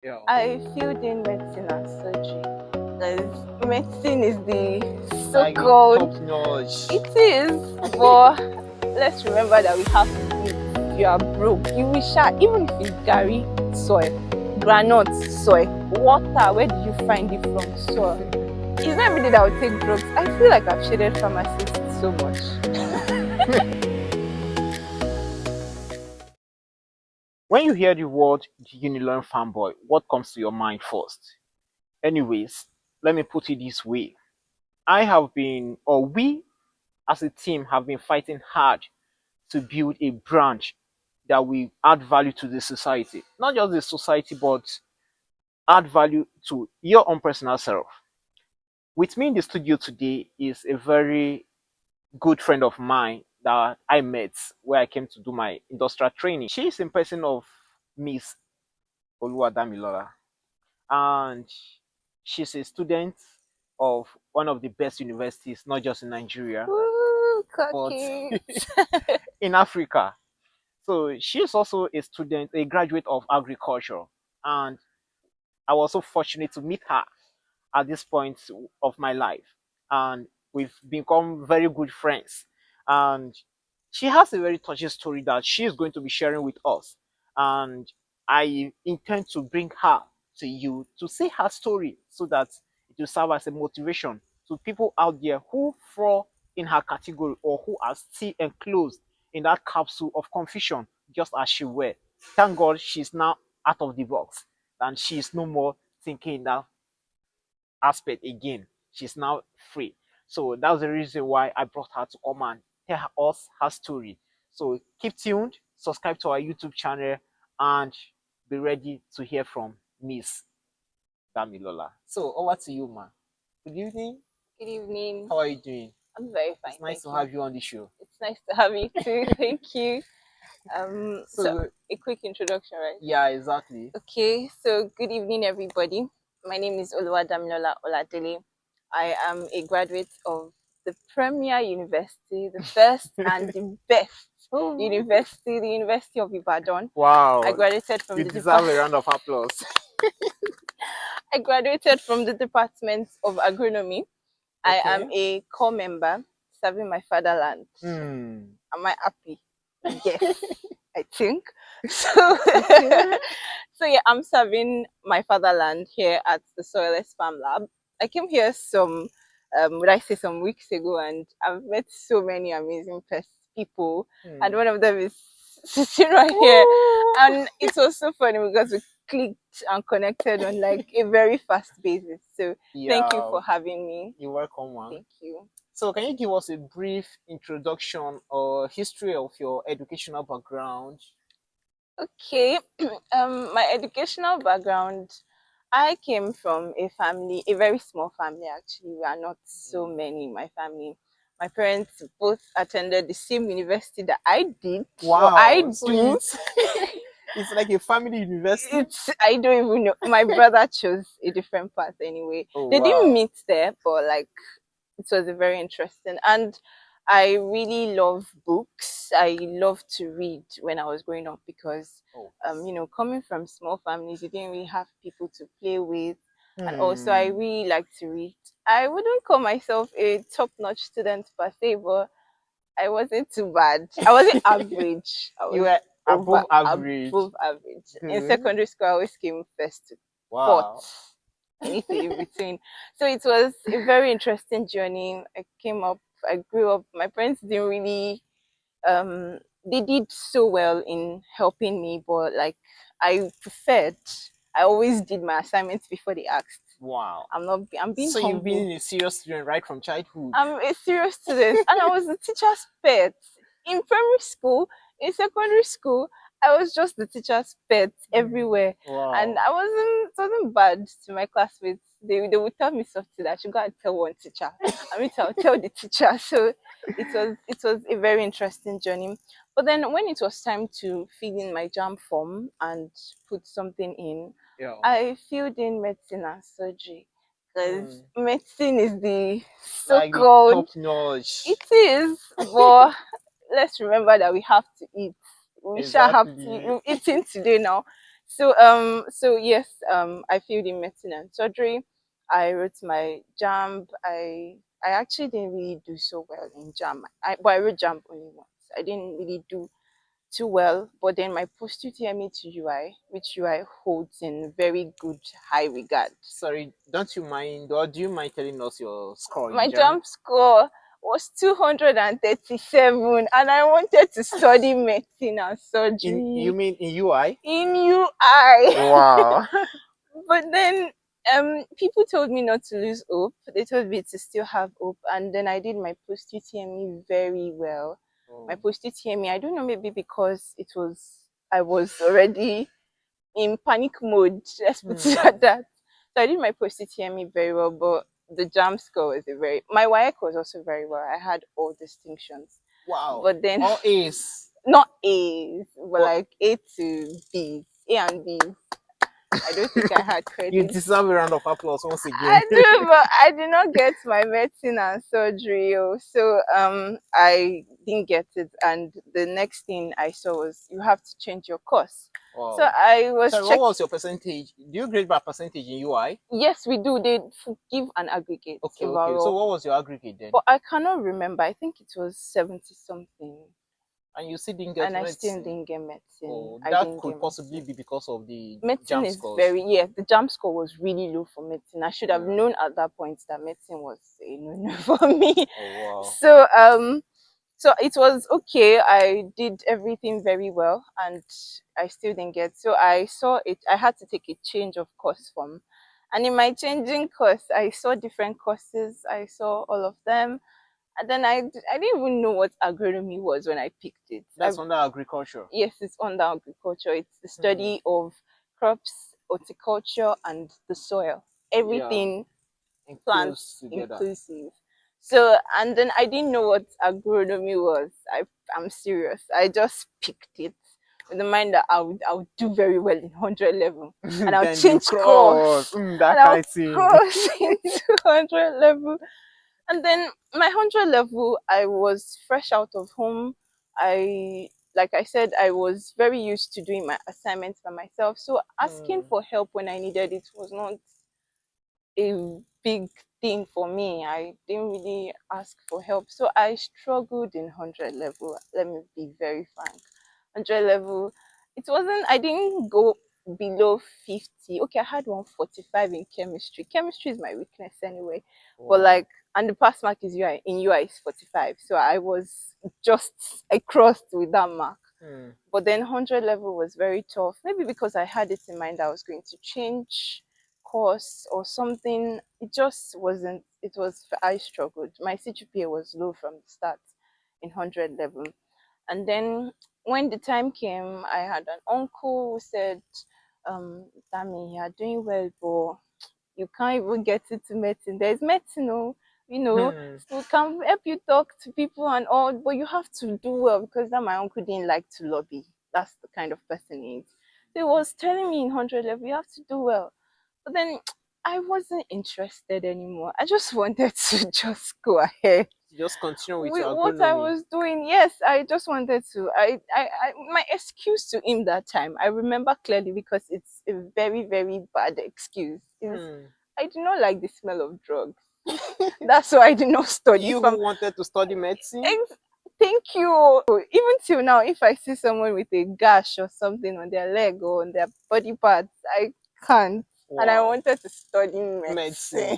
Yeah. I filled in medicine and surgery because medicine is the Like the so-called. top notch. It is, but let's remember that we have to eat. If you are broke, you will share. Even if it's Gary soil, granite soil, water. Where did you find it from? Soil. It's not every day that I will take drugs. I feel like I've shaded pharmacists so much. When you hear the word Unilorin fanboy, what comes to your mind first? Anyways, let me put it this way. I have been, or we as a team have been fighting hard to build a branch that will add value to the society. Not just the society, but add value to your own personal self. With me in the studio today is a very good friend of mine that I met where I came to do my industrial training. She is in person of Miss OLUWADAMILOLA, and she's a student of one of the best universities, not just in Nigeria, Woo, but cookies. in Africa. So she's also a student, a graduate of agriculture, and I was so fortunate to meet her at this point of my life, and we've become very good friends. And she has a very touching story that she is going to be sharing with us, and I intend to bring her to you to say her story so that it will serve as a motivation to people out there who fall in her category or who are still enclosed in that capsule of confusion, just as she were. Thank God she's now out of the box and she's no more thinking that aspect again. She's now free. So that's the reason why I brought her to come and tell us her story. So keep tuned, subscribe to our YouTube channel, and be ready to hear from Miss Damilola. So over to you, ma. Good evening. Good evening. How are you doing? I'm very fine, It's nice thank to you. have you on the show. It's nice to have you too. Thank you. So So a quick introduction, right? yeah, exactly. Okay, so good evening, everybody. My name is OLUWADAMILOLA Oladele. I am a graduate of the premier university, the first and the best university, the University of Ibadan. I Wow, graduated from you the deserve a round of applause. I graduated from the Department of Agronomy. I am Okay. a core member serving my fatherland. Hmm. Am I happy? Yes, I think. So, Okay. so yeah, I'm serving my fatherland here at the Soilless Farm Lab. I came here would I say some weeks ago, and I've met so many amazing people, and Hmm. one of them is sitting right here, and it was so funny because we clicked and connected on like a very fast basis. So thank you Yeah, for having me. you're welcome, man. Thank you. So, can you give us a brief introduction or history of your educational background? Okay, my educational background, I came from a family, a very small family actually. We are not so Hmm. many in my family. My parents both attended the same university that I did, or Wow, I so do. it's like a family university. I don't even know. My brother chose a different path anyway. Oh They didn't wow. meet there, but like it was a very interesting. And I really love books. I love to read when I was growing up because Oh. coming from small families, you didn't really have people to play with. And also I Hmm. really like to read. I wouldn't call myself a top-notch student per se, but I wasn't too bad. I wasn't average. I You was were over above average. above average. In Good. secondary school, I always came first to Wow. fourth, anything in between. So it was a very interesting journey. I came up, I grew up. My parents didn't really, they did so well in helping me, but like I preferred, I always did my assignments before they asked. Wow. I'm being So you've humble. been a serious student right from childhood. I'm a serious student, and I was the teacher's pet in primary school. In secondary school, I was just the teacher's pet everywhere, and Wow. I wasn't. It wasn't bad to my classmates. They would tell me something that I should go and tell one teacher. I mean, tell the teacher. So it was a very interesting journey. But then when it was time to fill in my jam form and put something in, Yeah. I filled in medicine and surgery because Hmm. medicine is the Like the so-called. top notch. It is, but let's remember that we have to eat. We shall have Exactly. to eating today now. So yes, I failed in medicine and surgery. I wrote my jam. I actually didn't really do so well in jam. But I wrote jam only once. I didn't really do too well. But then my post UTME to UI, which UI holds in very good high regard. Sorry, don't you mind, or do you mind telling us your score My in jam? jam score was 237, and I wanted to study medicine and In you surgery mean in UI? in UI. Wow. But then people told me not to lose hope. They told me to still have hope, and then I did my post UTME very well. My Oh. post UTME, I don't know, maybe because I was already in panic mode. Let's put it Hmm. at that. So I did my post UTME very well, but the jam score was my WIAC was also very well. I had all distinctions, Wow. but then All A's. not A's, but But like A to B, A and B. I don't think I had you credit. deserve a round of applause once again. I do, but I did not get my medicine and surgery. So I didn't get it, and the next thing I saw was you have to change your course. So Wow. I was Sorry, what checked. was your percentage? Do you grade by percentage in UI? Yes, we do. They give an aggregate Okay, okay. So overall, what was your aggregate then? but I cannot remember. I think it was 70 something, And you still didn't get and I still medicine. didn't get medicine. Oh, I that didn't could get possibly medicine. be because of the Medicine jam is scores. very, yeah, the jam score was really low for medicine. I should have Yeah. known at that point that medicine was a no for me. Oh wow. So it was okay. I did everything very well, and I still didn't get. So I saw it. I had to take a change of course form, and in my changing course, I saw different courses. I saw all of them, and then I didn't even know what agronomy was when I picked it. That's under agriculture. Yes, it's under agriculture. It's the Hmm. study of crops, horticulture, and the soil. Yeah. Everything Includes plants together. inclusive. So, and then I didn't know what agronomy was. I'm serious. I just picked it with the mind that I would do very well in 100 level, and I'll Then you change cross. course, That and I'll kind of thing. cross into 100 level. And then my 100 level, I was fresh out of home. Like I said, I was very used to doing my assignments by myself. So asking Hmm. for help when I needed it was not a big thing for me. I didn't really ask for help. So I struggled in 100 level. Let me be very frank. 100 level, I didn't go below 50. Okay, I had 145 in chemistry. Chemistry is my weakness anyway. But Wow. like, and the pass mark is UI, in UI is 45. So I crossed with that mark. Hmm. But then 100 level was very tough. Maybe because I had it in mind I was going to change course or something. It just wasn't, I struggled. My CGPA was low from the start in 100 level. And then when the time came, I had an uncle who said, Dami, you are doing well, but you can't even get into medicine. There's medicine, oh, Hmm. we can help you talk to people and all, but you have to do well because that my uncle didn't like to lobby. That's the kind of person he is. So he was telling me in 100 level, you have to do well. But then I wasn't interested anymore. I just wanted to just go ahead Just continue with with your what I agronomy. was doing. Yes, I just wanted to. My excuse to him that time, I remember clearly because it's a very, very bad excuse. Is Hmm. I do not like the smell of drugs. That's why I did not study You from. who wanted to study medicine? Ex- Thank you. Even till now, if I see someone with a gash or something on their leg or on their body parts, I can't. And I Wow. wanted to study medicine. Medicine.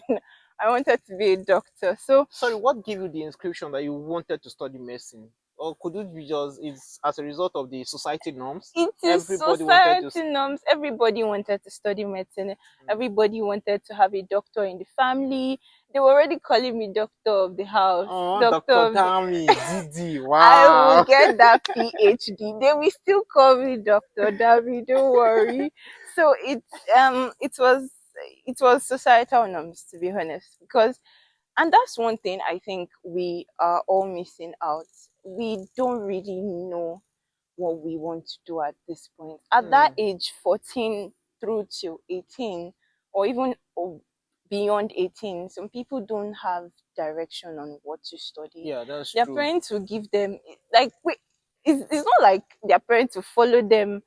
I wanted to be a doctor. So Sorry, what gave you the inscription that you wanted to study medicine? Or could it be just it's as a result of the society norms? it is Everybody wanted to. society norms. Everybody wanted to study medicine. Hmm. Everybody wanted to have a doctor in the family. They were already calling me doctor of the house, Oh, doctor Dr. of the. Dami, Didi, I will wow. get that PhD. They will still call me Doctor David. Don't worry. So it was societal norms, to be honest, because, and that's one thing I think we are all missing out. We don't really know what we want to do at this point. At that Hmm. age, 14 through to 18, or even beyond 18, some people don't have direction on what to study. Yeah, that's Their true. parents will give them, like, wait, it's not like their parents will follow them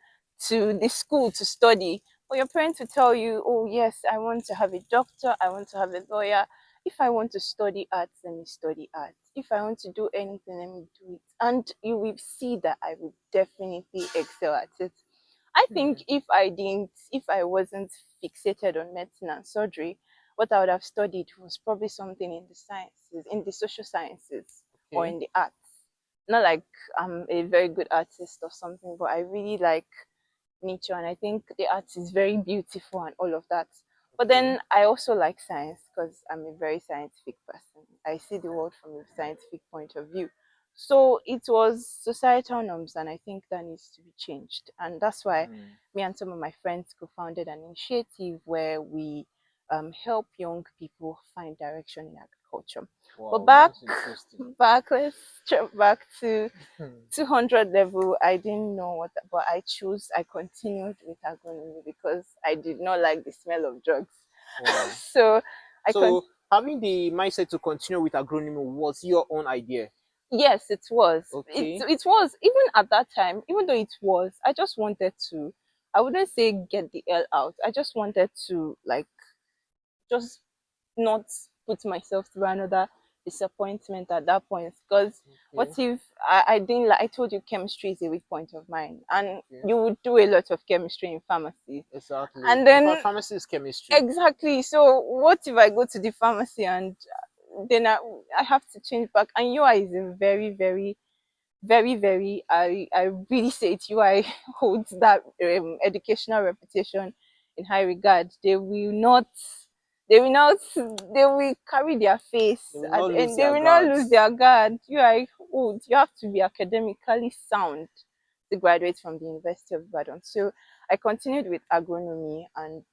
to the school to study. But your parents will tell you, oh, yes, I want to have a doctor, I want to have a lawyer. If I want to study arts, let me study arts. If I want to do anything, let me do it. And you will see that I will definitely excel at it. I think Hmm. if I wasn't fixated on medicine and surgery, what I would have studied was probably something in the sciences, in the social sciences, or Okay. in the arts. Not like I'm a very good artist or something, but I really like nature, and I think the art is very beautiful and all of that. But Okay. then I also like science because I'm a very scientific person. I see the world from a scientific point of view. So it was societal norms, and I think that needs to be changed. And that's why Hmm. me and some of my friends co-founded an initiative where we help young people find direction in agriculture. But Wow, that's interesting. let's jump back to Hmm. 200 level. I didn't know what, but I continued with agronomy because I did not like the smell of drugs. Wow. So I con So having the mindset to continue with agronomy was your own idea. yes, it was. Okay. It was even at that time, even though it was, I just wanted to, I wouldn't say get the L out. I just wanted to like just not put myself through another disappointment at that point, because what Okay. if I didn't like, I told you chemistry is a weak point of mine, and Okay. you would do a lot of chemistry in pharmacy, Exactly. and In fact, then pharmacy is chemistry. exactly, so what if I go to the pharmacy and then I have to change back, and UI is a very, I really say it, UI holds that educational reputation in high regard. They will carry their They face will at not the lose end. They their will not lose guards. their guard. UI hold. You have to be academically sound to graduate from the University of Ibadan. So I continued with agronomy, and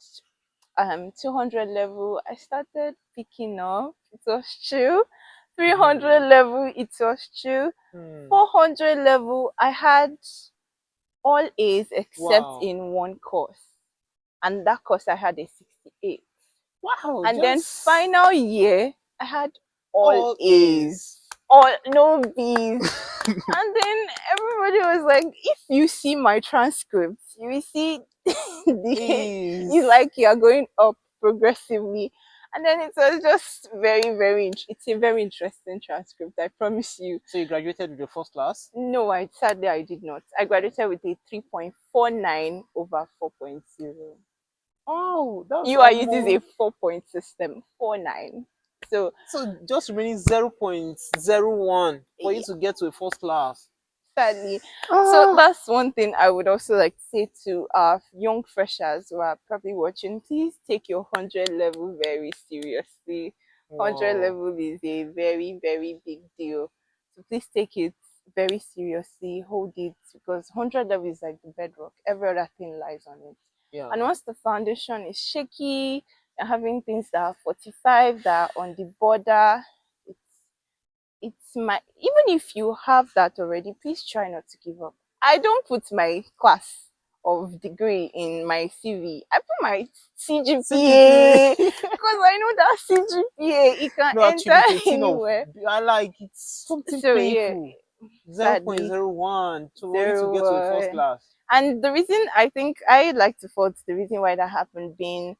200 level I started picking up. It was true. 300 Hmm. level, it was true. Hmm. 400 level, I had all A's except Wow. in one course. And that course I had a 68. Wow. And then Just final year, I had all all A's, is. all no B's. And then everybody was like, if you see my transcript, you will see it's Is. like you're going up progressively. And then it was just it's a very interesting transcript, I promise you. So you graduated with your first class? No, sadly I did not. I graduated with a 3.49 over 4.0. Oh, that's UI uses a almost 4 point system, 49. So so just remaining 0.01 for you to get to a first class. sadly. So Ah, that's one thing I would also like to say to our young freshers who are probably watching. Please take your 100 level very seriously. 100 wow. level is a very big deal. So please take it very seriously. Hold it, because 100 level is like the bedrock. Every other thing lies on it. And Yeah. once the foundation is shaky, you're having things that are 45, that are on the border, it's it's my even if you have that already, please try not to give up. I don't put my class of degree in my CV. I put my CGPA CGPA. because I know that CGPA it can No, enter actually, it's a thing of anywhere. I like it's something So yeah, painful. sadly, 0.01 to you to zero. get to a first class. And the reason I think I like to fault the reason why that happened being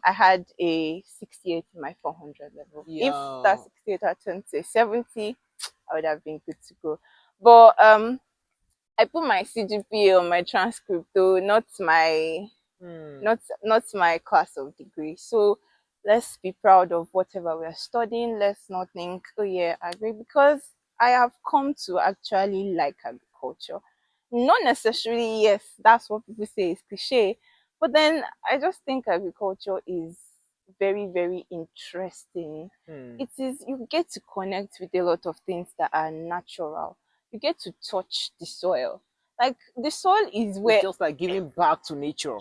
I had a 68 in my 400 level. If that Yeah. 68 had turned to a 70, I would have been good to go. But I put my CGPA on my transcript though, Hmm. not my class of degree. So let's be proud of whatever we are studying. Let's not think, oh yeah, I agree, because I have come to actually like agriculture. Not necessarily, yes, that's what people say is cliche, but then I just think agriculture is very interesting. Hmm. It is, you get to connect with a lot of things that are natural. You get to touch the soil. Like the soil is It's where just like giving back to nature.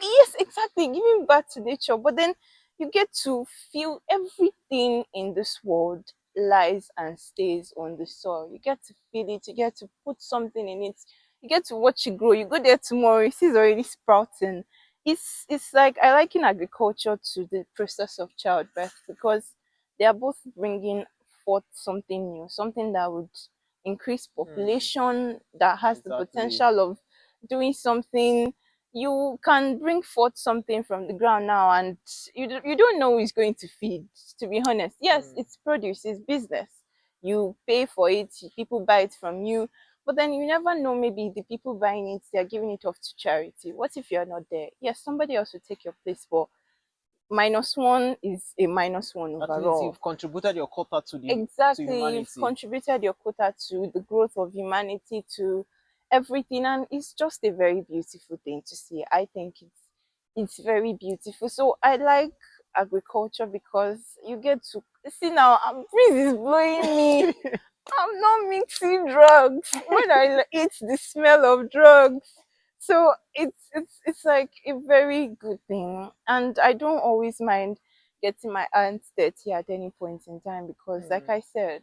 yes, exactly, giving back to nature. But then you get to feel everything in this world lies and stays on the soil. You get to feel it, you get to put something in it, you get to watch it grow. You go there tomorrow, you see it's already sprouting. It's like I liken agriculture to the process of childbirth, because they are both bringing forth something new, something that would increase Hmm. population, that has the Exactly. potential of doing something. You can bring forth something from the ground now, and you don't know who is going to feed. To be honest, yes, Mm. it's produce, it's business. You pay for it, people buy it from you, but then you never know. Maybe the people buying it, they are giving it off to charity. What if you're not there? Yes, somebody else will take your place, but minus one is a minus one At least overall. you've contributed your quota to the to Exactly, you've humanity. contributed your quota to the growth of humanity, to everything, and it's just a very beautiful thing to see. I think it's very beautiful. So I like agriculture because you get to see now. Breeze is blowing me. I'm not mixing drugs. When I eat the smell of drugs, so it's like a very good thing, and I don't always mind getting my hands dirty at any point in time because, like Mm. I said,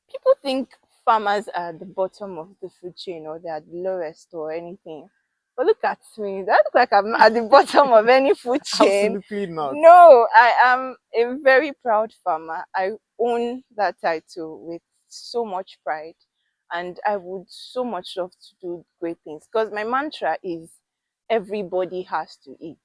people think farmers are at the bottom of the food chain or they're the lowest or anything. But look at me. Do I look like I'm at the bottom of any food chain? Absolutely not. No, I am a very proud farmer. I own that title with so much pride. And I would so much love to do great things because my mantra is everybody has to eat.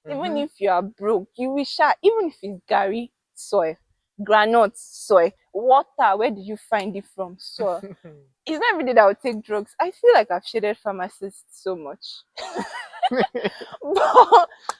Even Mm-hmm. if you are broke, you will share, even if it's Gary, soil, granite, soil, water, where do you find it from? Soil. It's not every day that I would take drugs. I feel like I've shaded pharmacists so much. But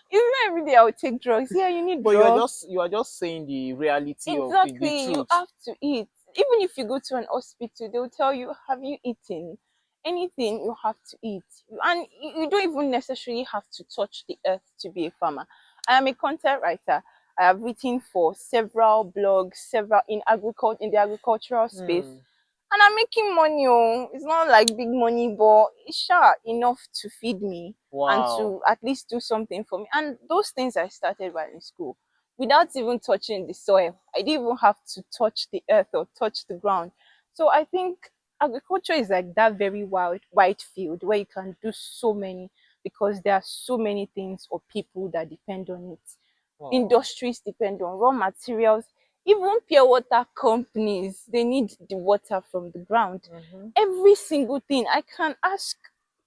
it's not every day I would take drugs. Yeah, you need But you are drugs. just saying the reality of things, the Exactly. You truth. have to eat. Even if you go to an hospital, they'll tell you, have you eaten? Anything you have to eat. And you don't even necessarily have to touch the earth to be a farmer. I am a content writer. I have written for several blogs, several in the agricultural space. Mm. And I'm making money. Oh, it's not like big money, but it's sure enough to feed me and Wow. to at least do something for me. And those things I started while in school without even touching the soil. I didn't even have to touch the earth or touch the ground. So I think agriculture is like that very wide field where you can do so many because there are so many things or people that depend on it. Wow. Industries depend on raw materials. Even pure water companies, they need the water from the ground. Mm-hmm. Every single thing I can ask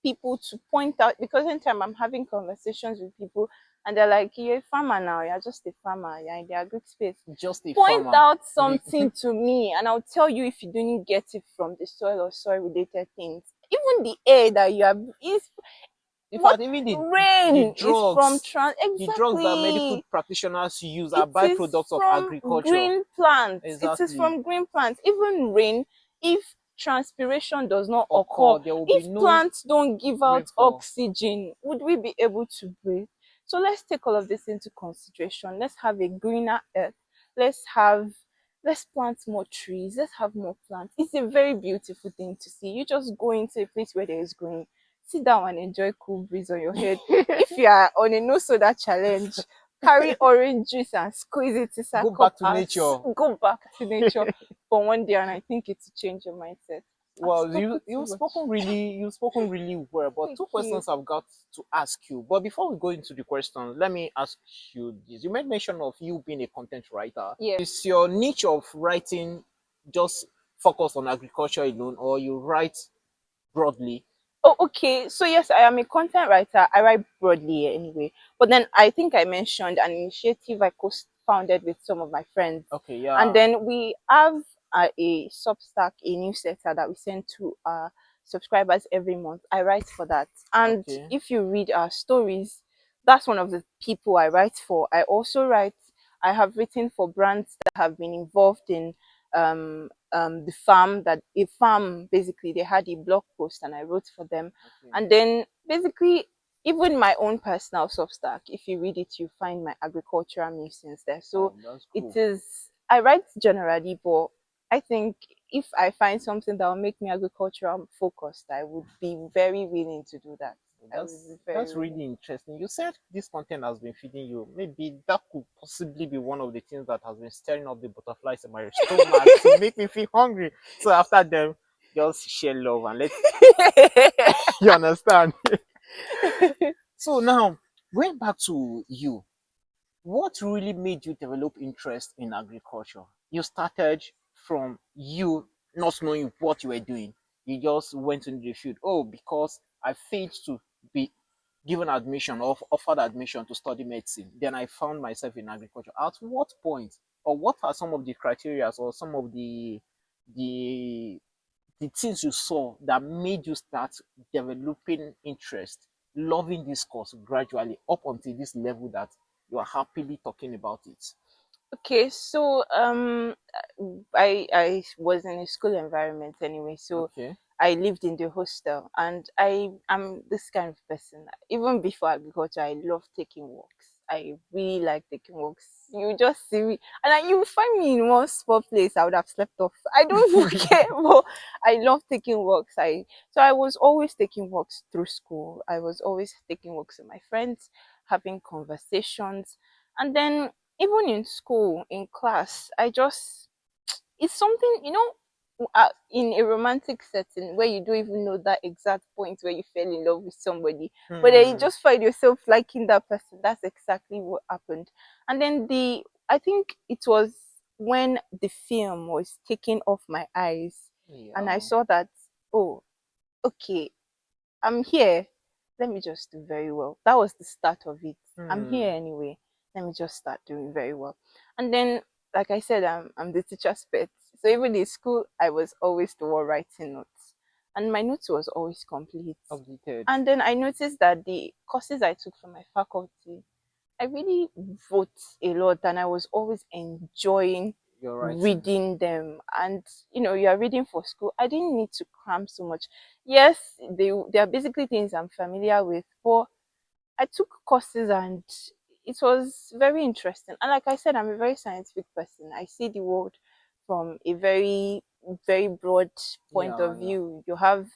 people to point out, because anytime I'm having conversations with people and they're like, you're a farmer now, you're just a farmer, you're in the agri space. Just a Point farmer. out The something to me and I'll tell you if you didn't get it from the soil or soil related things. Even the air that you are is in what fact, even the rain is from drugs, trans the drugs that medical exactly. practitioners use are It is byproducts of from agriculture. green plants. It is Exactly. from green plants. Even rain, if transpiration does not occur, Occur, there will be if no plants don't give out rainfall. oxygen, would we be able to breathe? So let's take all of this into consideration. Let's have a greener earth. Let's have let's plant more trees. Let's have more plants. It's a very beautiful thing to see. You just go into a place where there is green, sit down and enjoy cool breeze on your head. If you are on a no soda challenge, carry orange juice and squeeze it inside Go cup back to and nature. go back to nature for one day, and I think it will change your mindset. I've Well, spoken too much. you've spoken really well. But Thank two you. questions I've got to ask you. But before we go into the questions, let me ask you this. You made mention of you being a content writer. Yeah. Is your niche of writing just focused on agriculture alone, or you write broadly? Oh, okay. So yes, I am a content writer. I write broadly anyway. But then I think I mentioned an initiative I co-founded with some of my friends, Okay, and yeah. then we have a Substack, a newsletter that we send to our subscribers every month. I write for that, and Okay. if you read our stories, that's one of the people I write for. I also write. I have written for brands that have been involved in the farm that a farm basically they had a blog post and I wrote for them, Okay. and then basically even my own personal Substack, if you read it you find my agricultural musings there. So Oh, that's it cool. is, I write generally, but I think if I find something that will make me agricultural focused, I would be very willing to do that. I would be very That's willing. really interesting. You said this content has been feeding you. Maybe that could possibly be one of the things that has been stirring up the butterflies in my stomach to make me feel hungry. So after them, just share love and let you understand. So now, going back to you, what really made you develop interest in agriculture? You started from you not knowing what you were doing. you just went into the field. Oh, because I failed to be given admission or offered admission to study medicine, then I found myself in agriculture. At what point, or what are some of the criteria or some of the the things you saw that made you start developing interest, loving this course gradually up until this level that you are happily talking about it? Okay, so I was in a school environment anyway, so Okay. I lived in the hostel, and I am this kind of person. Even before agriculture, I love taking walks. I really like taking walks. You just see me, and you find me in one small place I would have slept off. I don't even care, but I love taking walks. I was always taking walks through school. I was always taking walks with my friends, having conversations, and then even in school, in class, it's something, in a romantic setting where you don't even know that exact point where you fell in love with somebody, but then you Hmm. just find yourself liking that person. That's exactly what happened. And then I think it was when the film was taken off my eyes, and I Yeah. saw that, oh, okay, I'm here. Let me just do very well. That was the start of it. I'm Hmm. here anyway. Let me just start doing very well. And then, like I said, I'm the teacher's pet. So even in school, I was always the one writing notes. And my notes was always complete. Updated. And then I noticed that the courses I took from my faculty, I really wrote a lot, and I was always enjoying You're writing. reading them. And you are reading for school. I didn't need to cram so much. Yes, they are basically things I'm familiar with, but I took courses, and it was very interesting. And like I said, I'm a very scientific person. I see the world from a very, very broad point Yeah, of yeah. view. You have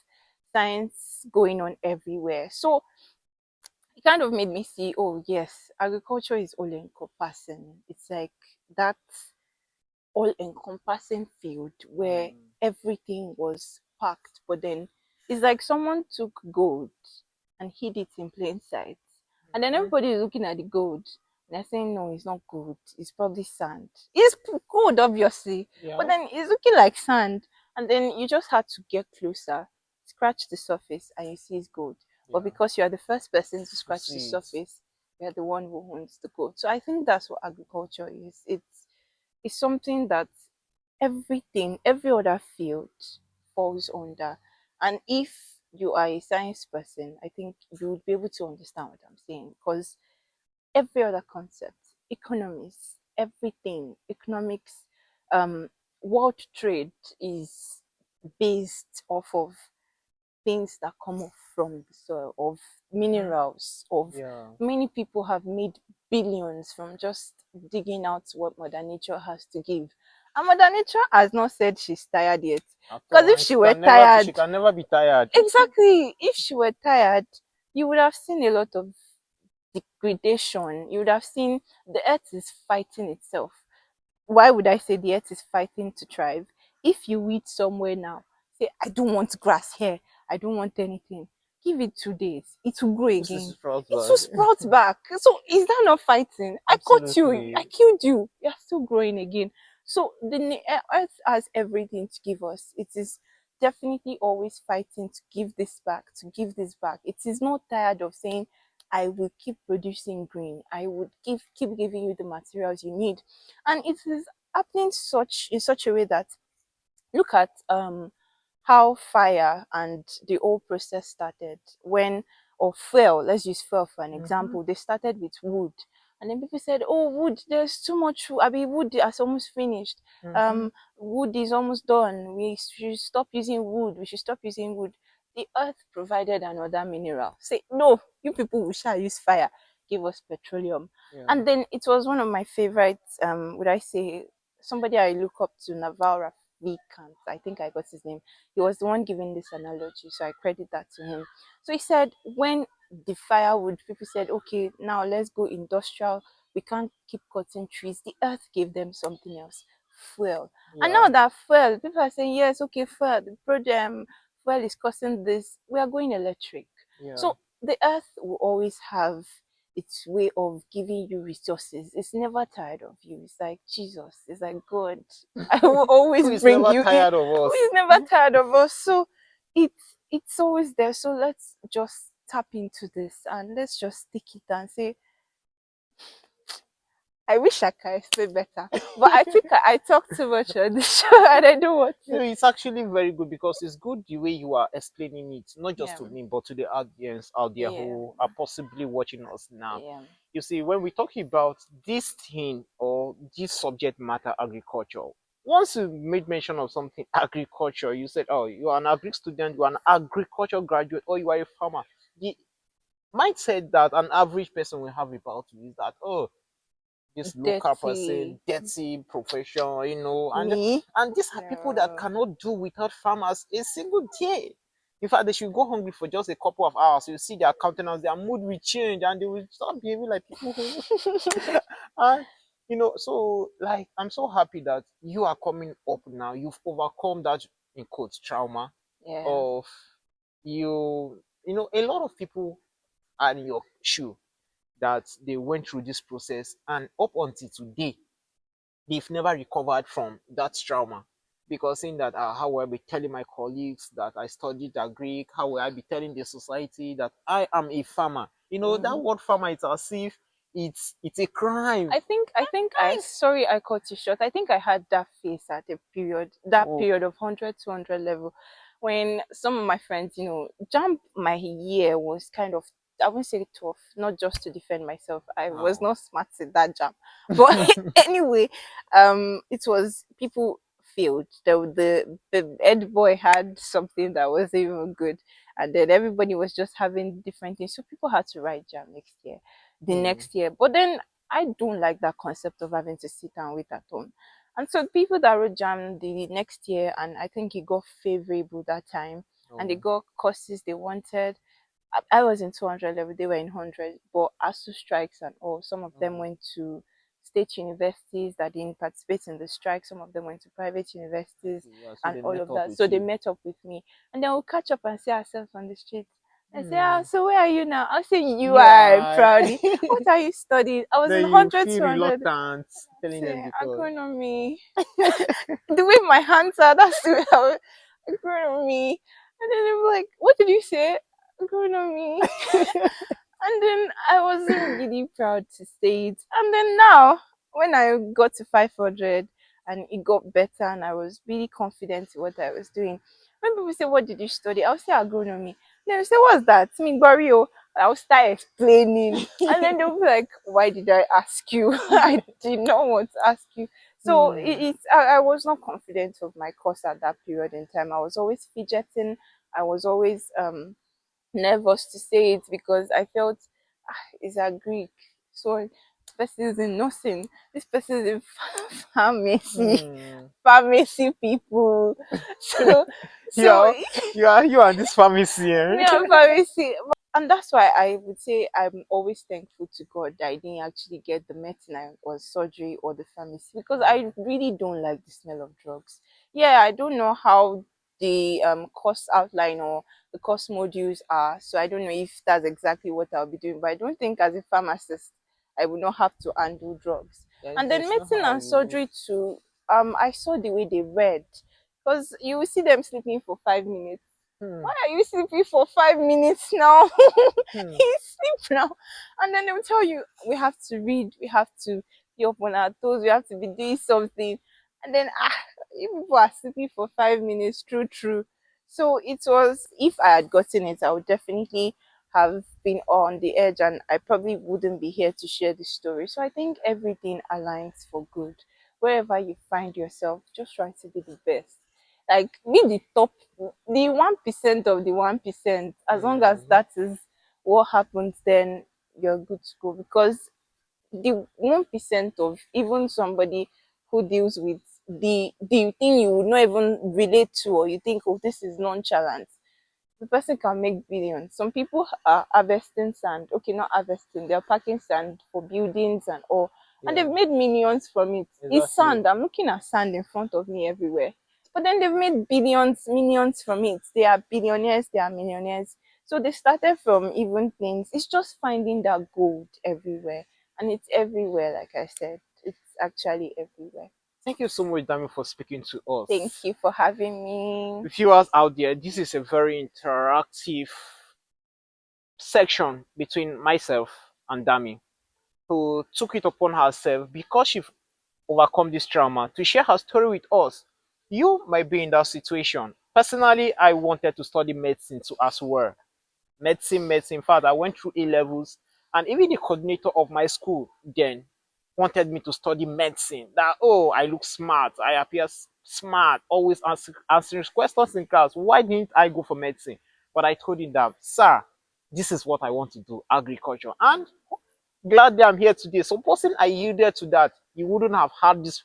science going on everywhere. So it kind of made me see, oh yes, agriculture is all encompassing. It's like that all encompassing field where Hmm. everything was packed, but then it's like someone took gold and hid it in plain sight. And then Hmm. everybody is looking at the gold, and they're saying, no, it's not gold, it's probably sand. It's gold, obviously, but Yeah. then it's looking like sand. And then you just had to get closer, scratch the surface, and you see it's gold. But Yeah. because you are the first person to To scratch the see it. surface, you're the one who owns the gold. So I think that's what agriculture is. It's something that every other field falls under. And if you are a science person, I think you would be able to understand what I'm saying, because every other concept, economics, everything, economics, um, world trade is based off of things that come off from the soil, of Hmm. minerals, of Yeah. many people have made billions from just digging out what Mother Nature has to give. And Mother Nature has not said she's tired yet. At Because all. if And she were tired, she can never be tired. exactly, if she were tired, you would have seen a lot of degradation. You would have seen the earth is fighting itself. Why would I say the earth is fighting to thrive? If you weed somewhere now, say, I don't want grass here, I don't want anything. Give it 2 days, it will grow This is again. It will Strasbourg. sprout back. So is that not fighting? I caught you, I Absolutely. killed you, you're still growing again. So the earth has everything to give us. It is definitely always fighting to give this back, to give this back. It is not tired of saying, I will keep producing green. I would keep giving you the materials you need. And it is happening in such a way that, look at how fire and the whole process started when, or fuel, let's use fuel for an Hmm. example. They started with wood, and then people said, oh, wood, there's too much wood. I mean, wood is almost finished. Hmm. Wood is almost done. We should stop using wood. We should stop using wood. The earth provided another mineral. Say, no, you people will shall use fire. Give us petroleum. Yeah. And then it was one of my favorites, would I say, somebody I look up to, Naval Vikant, I think I got his name. He was the one giving this analogy, so I credit that to him. So he said, when the firewood, people said, okay, now let's go industrial. We can't keep cutting trees. The earth gave them something else, fuel. And now Yeah. that fuel, people are saying, yes, okay, fuel, the project, fuel is causing this. We are going electric. Yeah. So the earth will always have its way of giving you resources. It's never tired of you. It's like Jesus. It's like God. I will Who always is bring never you in. tired of Who us? is never tired of us? So it's always there. So let's just tap into this and let's just stick it and say, I wish I could explain better, but I think I talk too much on the show and I don't want You to. know, it's actually very good because it's good the way you are explaining it, not just Yeah, to me, but to the audience out there yeah, who are possibly watching us now. yeah. You see, when we talk about this thing or this subject matter, agriculture, once you made mention of something agriculture, you said, "Oh, you are an agri student, you are an agriculture graduate, or you are a farmer." The mindset that an average person will have about you is that, "Oh, this local person, Dirty dirty profession, you know," me. and these are people that No. cannot do without farmers a single day. In fact, they should go hungry for just a couple of hours. You see their countenance, their mood will change, and they will start behaving like people who, and you know. So, like, I'm so happy that you are coming up now. You've overcome that in quotes trauma Yeah. of you. You know, a lot of people are in your shoe that they went through this process, and up until today they've never recovered from that trauma, because in that how will I be telling my colleagues that I studied that Greek, how will I be telling the society that I am a farmer? You know, that Hmm. word farmer, it's as if it's a crime. I sorry I cut you short. I think I had that phase at a period, that Oh. period of 100, 200 level, when some of my friends, jump my year was kind of, I wouldn't say tough, not just to defend myself. I was Wow. not smart in that jump. But anyway, it was people failed. The head boy had something that was even good. And then everybody was just having different things. So people had to write jam next year, the Hmm. next year. But then I don't like that concept of having to sit and wait at home. And so people that wrote jam the next year, and I think it got favorable that time, and they Oh. got courses they wanted. I was in 200 level, they were in 100, but ASU strikes and all, some of them Oh. went to state universities that didn't participate in the strike, some of them went to private universities Okay, yeah, so and they all met of up that. with So they you. met up with me, and then we'll catch up and see ourselves on the street. I say, Hmm. so where are you now? I'll say, you are Yeah. proudly. What are you studying? I was in Then you 100, feel 200. reluctant telling them Say, because agronomy. The way my hands are, that's the way I was, agronomy. And then they were like, what did you say? Agronomy. And then I wasn't really proud to say it. And then now, when I got to 500 and it got better and I was really confident in what I was doing, when people say, what did you study? I'll say agronomy. Then they say, what's that? I mean, Barrio. I'll start explaining. And then they'll be like, why did I ask you? I did not want to ask you. So hmm. I was not confident of my course at that period in time. I was always fidgeting. I was always nervous to say it because I felt it's a Greek. So this person is in nursing. This person is in pharmacy. Hmm. Pharmacy people. So you so are you are this pharmacy, eh? me and pharmacy. And that's why I would say I'm always thankful to God that I didn't actually get the medicine or surgery or the pharmacy, because I really don't like the smell of drugs. Yeah, I don't know how the course outline or the course modules are, so I don't know if that's exactly what I'll be doing. But I don't think as a pharmacist I would not have to handle drugs. And then There's no medicine how and you would. surgery too. I saw the way they read, because you will see them sleeping for 5 minutes. Hmm. Why are you sleeping for 5 minutes now? Hmm. He's sleep now. And then they'll tell you, we have to read, we have to be up on our toes, we have to be doing something. And then, you people are sleeping for 5 minutes, true. So it was, if I had gotten it, I would definitely have been on the edge and I probably wouldn't be here to share the story. So I think everything aligns for good. Wherever you find yourself, just try to be the best. Like, be the top, the 1% of the 1%. As long as Hmm. that is what happens, then you're good to go. Because the 1% of even somebody who deals with the thing you would not even relate to, or you think, oh, this is nonchalant, the person can make billions. Some people are harvesting sand. Okay, not harvesting, they're packing sand for buildings and all. And they've Yeah, made millions from it. It's exactly. sand. I'm looking at sand in front of me everywhere. But then they've made billions, millions from it. They are billionaires, they are millionaires. So they started from even things. It's just finding that gold everywhere. And it's everywhere, like I said. It's actually everywhere. Thank you so much, Dami, for speaking to Thank us. you for having me. Viewers out there, this is a very interactive section between myself and Dami, who took it upon herself because she overcome this trauma to share her story with us. You might be in that situation. Personally, I wanted to study medicine too as well. Medicine. In fact, I went through A levels, and even the coordinator of my school then wanted me to study medicine. That, oh, I look smart, I appear smart, always answering questions in class. Why didn't I go for medicine? But I told him that, sir, this is what I want to do, agriculture. And glad that I'm here today. Supposing I yielded to that, you wouldn't have had this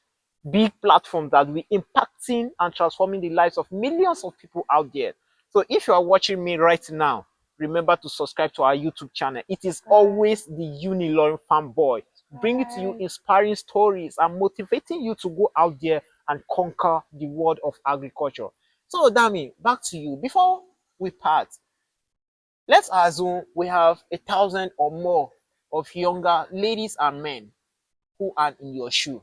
big platform that will be impacting and transforming the lives of millions of people out there. So if you are watching me right now, remember to subscribe to our YouTube channel. It is always the Unilorin fanboy, bringing to you inspiring stories and motivating you to go out there and conquer the world of agriculture. So Dami, back to you. Before we part, let's assume we have 1,000 or more of younger ladies and men who are in your shoe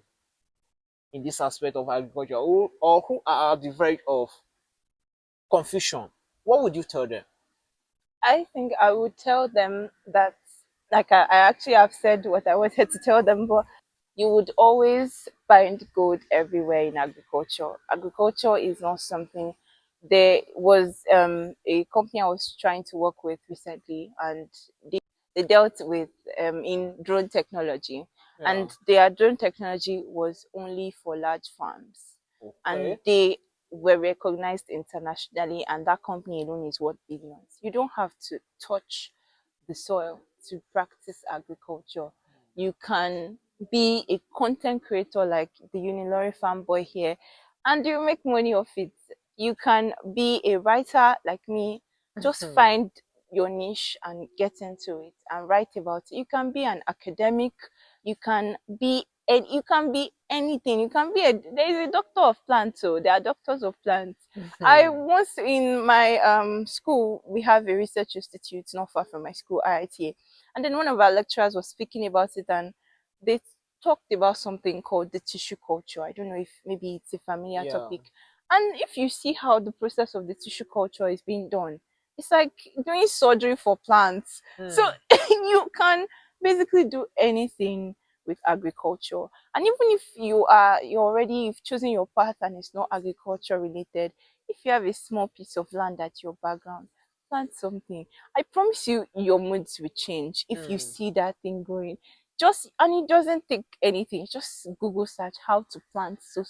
in this aspect of agriculture, or who are at the verge of confusion. What would you tell them? I think I would tell them that, like I actually have said what I wanted to tell them, but you would always find gold everywhere in agriculture. Agriculture is not something. There was a company I was trying to work with recently, and they dealt with in drone technology, Yeah. and their drone technology was only for large farms, and Okay. they were recognized internationally, and that company alone is worth billions. You don't have to touch the soil to practice agriculture. You can be a content creator like the Unilorin fanboy here, and you make money off it. You can be a writer like me, just find your niche and get into it and write about it. You can be an academic, you can be and you can be anything. You can be there is a doctor of plants, so there are doctors of plants. I once in my school we have a research institute not far from my school, IITA, and then one of our lecturers was speaking about it, and they talked about something called the tissue culture. I don't know if maybe it's a familiar Yeah. topic. And if you see how the process of the tissue culture is being done, it's like doing surgery for plants. So Hmm. you can basically do anything with agriculture. And even if you've chosen your path and it's not agriculture related, if you have a small piece of land at your background, plant something. I promise you your moods will change if you Hmm. see that thing growing. Just and it doesn't take anything. Just Google search how to plant so.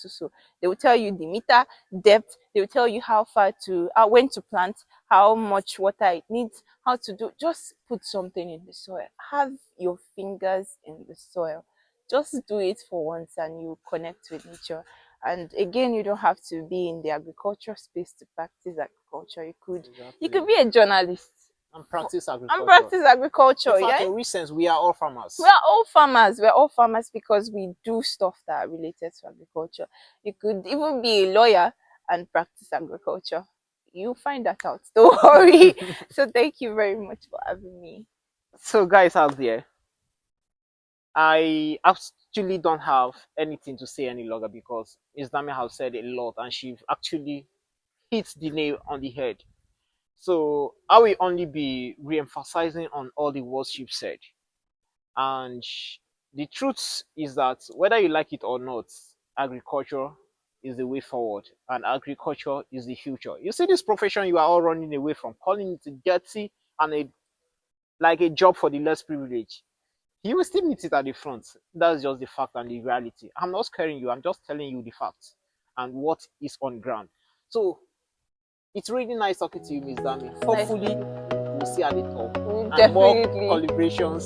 They will tell you the meter depth. They will tell you how far to when to plant, how much water it needs, how to do. Just put something in the soil. Have your fingers in the soil. Just do it for once and you connect with nature. And again, you don't have to be in the agriculture space to practice agriculture. You could Exactly. be a journalist And practice and agriculture. practice In agriculture. fact, Yeah, in recent, we are all we farmers. are all farmers. We're all farmers because we do stuff that are related to agriculture. You could even be a lawyer and practice agriculture. You'll find that out. Don't worry. So thank you very much for having me. So, guys out there, I actually don't have anything to say any longer because Ms. Dami has said a lot and she actually hit the nail on the head. So I will only be re-emphasizing on all the words you've said. And the truth is that whether you like it or not, agriculture is the way forward, and agriculture is the future. You see, this profession you are all running away from, calling it dirty and like a job for the less privileged. You will still meet it at the front. That's just the fact and the reality. I'm not scaring you. I'm just telling you the facts and what is on ground. So it's really nice talking to you, Miss Dami. It's nice Hopefully, talking to we'll see at the top you. We'll and more definitely, collaborations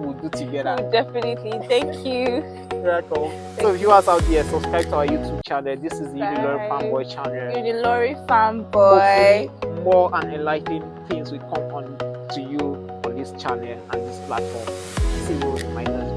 we'll do together. we'll definitely. Thank you. Welcome. So, Thank you. viewers out there, subscribe to our YouTube channel. This is the Unilorin Bye. Fanboy channel. You're the Lori fanboy. Hopefully, more and enlightening things will come on to you on this channel and this platform. See you in my next